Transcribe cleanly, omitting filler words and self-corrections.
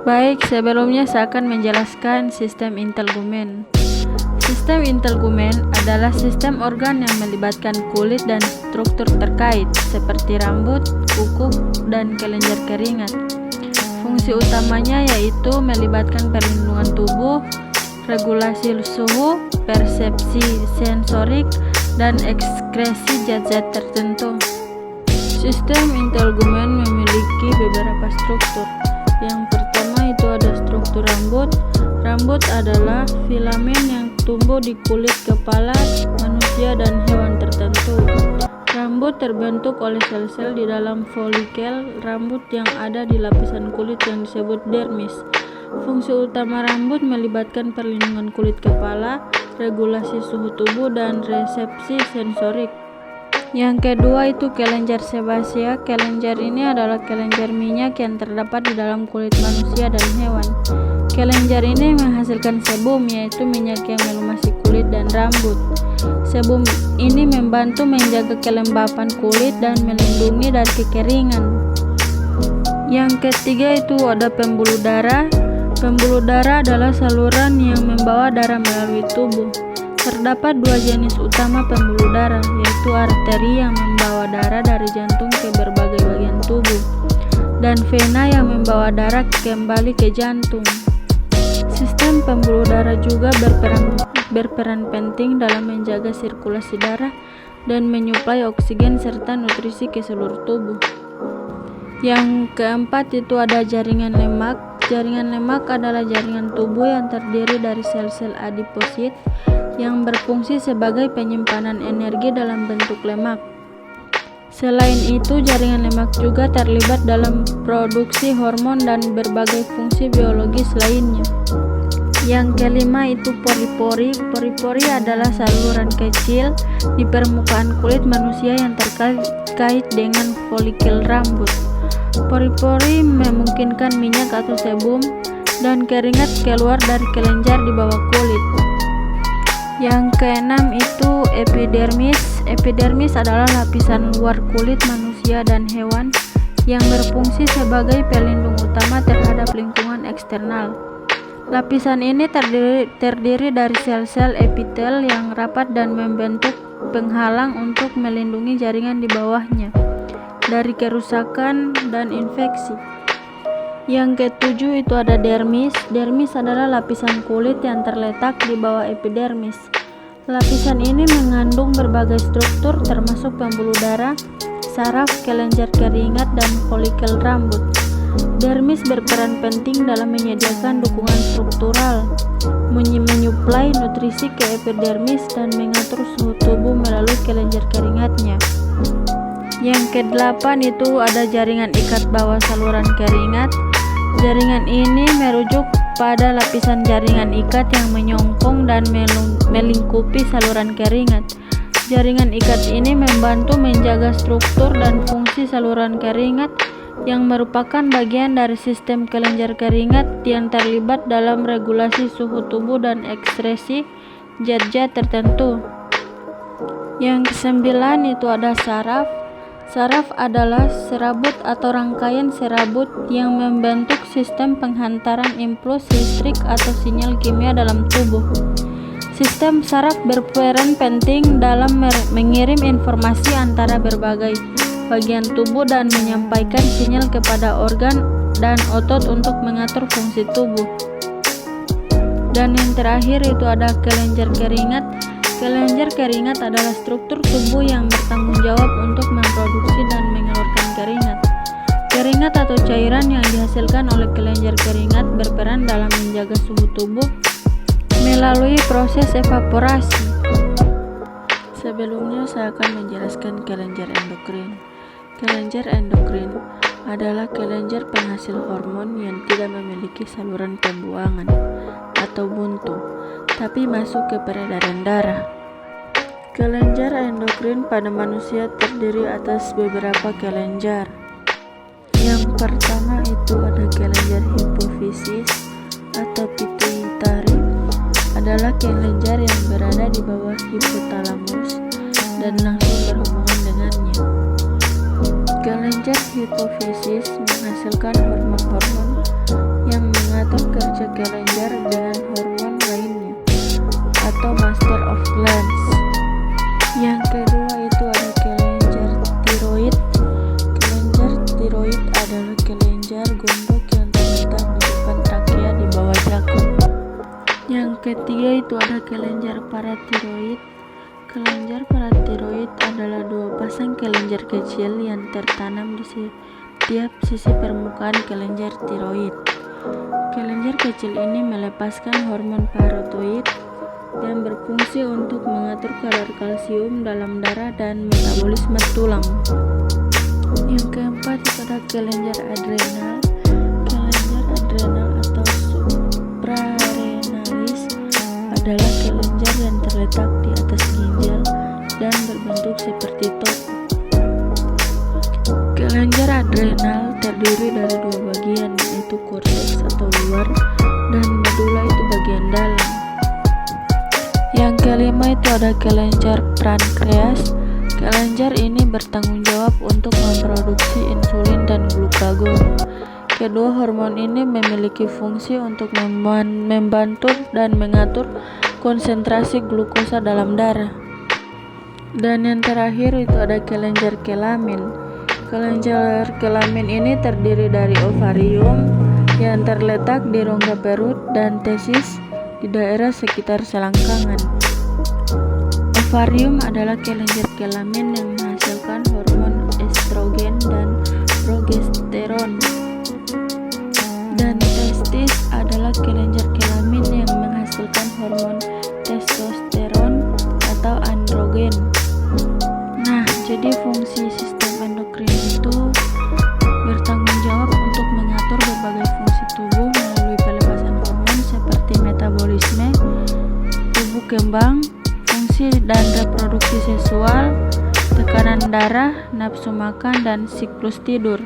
Baik, sebelumnya saya akan menjelaskan sistem integumen. Sistem integumen adalah sistem organ yang melibatkan kulit dan struktur terkait seperti rambut, kuku, dan kelenjar keringat. Fungsi utamanya yaitu melibatkan perlindungan tubuh, regulasi suhu, persepsi sensorik, dan ekskresi zat-zat tertentu. Sistem integumen memiliki beberapa struktur. Yang pertama itu ada struktur rambut. Rambut adalah filamen yang tumbuh di kulit kepala manusia dan hewan tertentu. Rambut terbentuk oleh sel-sel di dalam folikel rambut yang ada di lapisan kulit yang disebut dermis. Fungsi utama rambut melibatkan perlindungan kulit kepala, regulasi suhu tubuh, dan resepsi sensorik. Yang kedua itu kelenjar sebasea. Kelenjar ini adalah kelenjar minyak yang terdapat di dalam kulit manusia dan hewan. Kelenjar ini menghasilkan sebum, yaitu minyak yang melumasi kulit dan rambut. Sebum ini membantu menjaga kelembapan kulit dan melindungi dari kekeringan. Yang ketiga itu ada pembuluh darah. Pembuluh darah adalah saluran yang membawa darah melalui tubuh. Terdapat dua jenis utama pembuluh darah, yaitu arteri yang membawa darah dari jantung ke berbagai bagian tubuh, dan vena yang membawa darah kembali ke jantung. Sistem pembuluh darah juga berperan penting dalam menjaga sirkulasi darah dan menyuplai oksigen serta nutrisi ke seluruh tubuh. Yang keempat itu ada jaringan lemak. Jaringan lemak adalah jaringan tubuh yang terdiri dari sel-sel adiposit yang berfungsi sebagai penyimpanan energi dalam bentuk lemak. Selain itu, jaringan lemak juga terlibat dalam produksi hormon dan berbagai fungsi biologis lainnya. Yang kelima itu pori-pori. Pori-pori adalah saluran kecil di permukaan kulit manusia yang terkait dengan folikel rambut. Pori-pori memungkinkan minyak atau sebum dan keringat keluar dari kelenjar di bawah kulit. Yang keenam itu epidermis. Epidermis adalah lapisan luar kulit manusia dan hewan yang berfungsi sebagai pelindung utama terhadap lingkungan eksternal. Lapisan ini terdiri dari sel-sel epitel yang rapat dan membentuk penghalang untuk melindungi jaringan di bawahnya dari kerusakan dan infeksi. Yang ketujuh itu ada dermis. Dermis adalah lapisan kulit yang terletak di bawah epidermis. Lapisan ini mengandung berbagai struktur termasuk pembuluh darah, saraf, kelenjar keringat, dan folikel rambut. Dermis berperan penting dalam menyediakan dukungan struktural, menyuplai nutrisi ke epidermis, dan mengatur suhu tubuh melalui kelenjar keringatnya. Yang kedelapan itu ada jaringan ikat bawah saluran keringat. Jaringan ini merujuk pada lapisan jaringan ikat yang menyongkong dan melingkupi saluran keringat. Jaringan ikat ini membantu menjaga struktur dan fungsi saluran keringat yang merupakan bagian dari sistem kelenjar keringat yang terlibat dalam regulasi suhu tubuh dan ekskresi zat-zat tertentu. Yang kesembilan itu ada saraf. Saraf adalah serabut atau rangkaian serabut yang membentuk sistem penghantaran impuls listrik atau sinyal kimia dalam tubuh. Sistem saraf berperan penting dalam mengirim informasi antara berbagai bagian tubuh dan menyampaikan sinyal kepada organ dan otot untuk mengatur fungsi tubuh. Dan yang terakhir itu ada kelenjar keringat. Kelenjar keringat adalah struktur tubuh yang bertanggung jawab untuk memproduksi dan mengeluarkan keringat. Keringat atau cairan yang dihasilkan oleh kelenjar keringat berperan dalam menjaga suhu tubuh melalui proses evaporasi. Sebelumnya saya akan menjelaskan kelenjar endokrin. Kelenjar endokrin adalah kelenjar penghasil hormon yang tidak memiliki saluran pembuangan atau buntu, tapi masuk ke peredaran darah. Kelenjar endokrin pada manusia terdiri atas beberapa kelenjar. Yang pertama itu ada kelenjar hipofisis atau pituitari, adalah kelenjar yang berada di bawah hipotalamus dan langsung berhubungan dengannya. Kelenjar hipofisis menghasilkan hormon-hormon yang mengatur kerja kelenjar dengan hormon lainnya atau master of glands. Yang kedua itu ada kelenjar tiroid. Kelenjar tiroid adalah kelenjar gondok yang terletak di depan trakea di bawah jakun. Yang ketiga itu ada kelenjar paratiroid. Kelenjar paratiroid adalah dua pasang kelenjar kecil yang tertanam di setiap sisi permukaan kelenjar tiroid. Kelenjar kecil ini melepaskan hormon parotoid yang berfungsi untuk mengatur kadar kalsium dalam darah dan metabolisme tulang. Yang keempat itu ada kelenjar adrenal. Kelenjar adrenal atau suprarenalis adalah kelenjar yang terletak di atas ginjal dan berbentuk seperti topi. Kelenjar adrenal terdiri dari dua bagian, yaitu korteks atau luar dan medula itu bagian dalam. Yang kelima itu ada kelenjar pankreas. Kelenjar ini bertanggung jawab untuk memproduksi insulin dan glukagon. Kedua hormon ini memiliki fungsi untuk membantu dan mengatur konsentrasi glukosa dalam darah. Dan yang terakhir itu ada kelenjar kelamin. Kelenjar kelamin ini terdiri dari ovarium yang terletak di rongga perut dan testis di daerah sekitar selangkangan. Ovarium adalah kelenjar kelamin yang menghasilkan hormon estrogen dan progesteron. Dan testis adalah kelenjar kelamin yang menghasilkan hormon testosteron atau androgen. Nah, jadi fungsi sistem endokrin itu bertanggung jawab untuk mengatur berbagai fungsi tubuh melalui pelepasan hormon seperti metabolisme, tubuh kembang, fungsi dan reproduksi seksual, tekanan darah, nafsu makan, dan siklus tidur.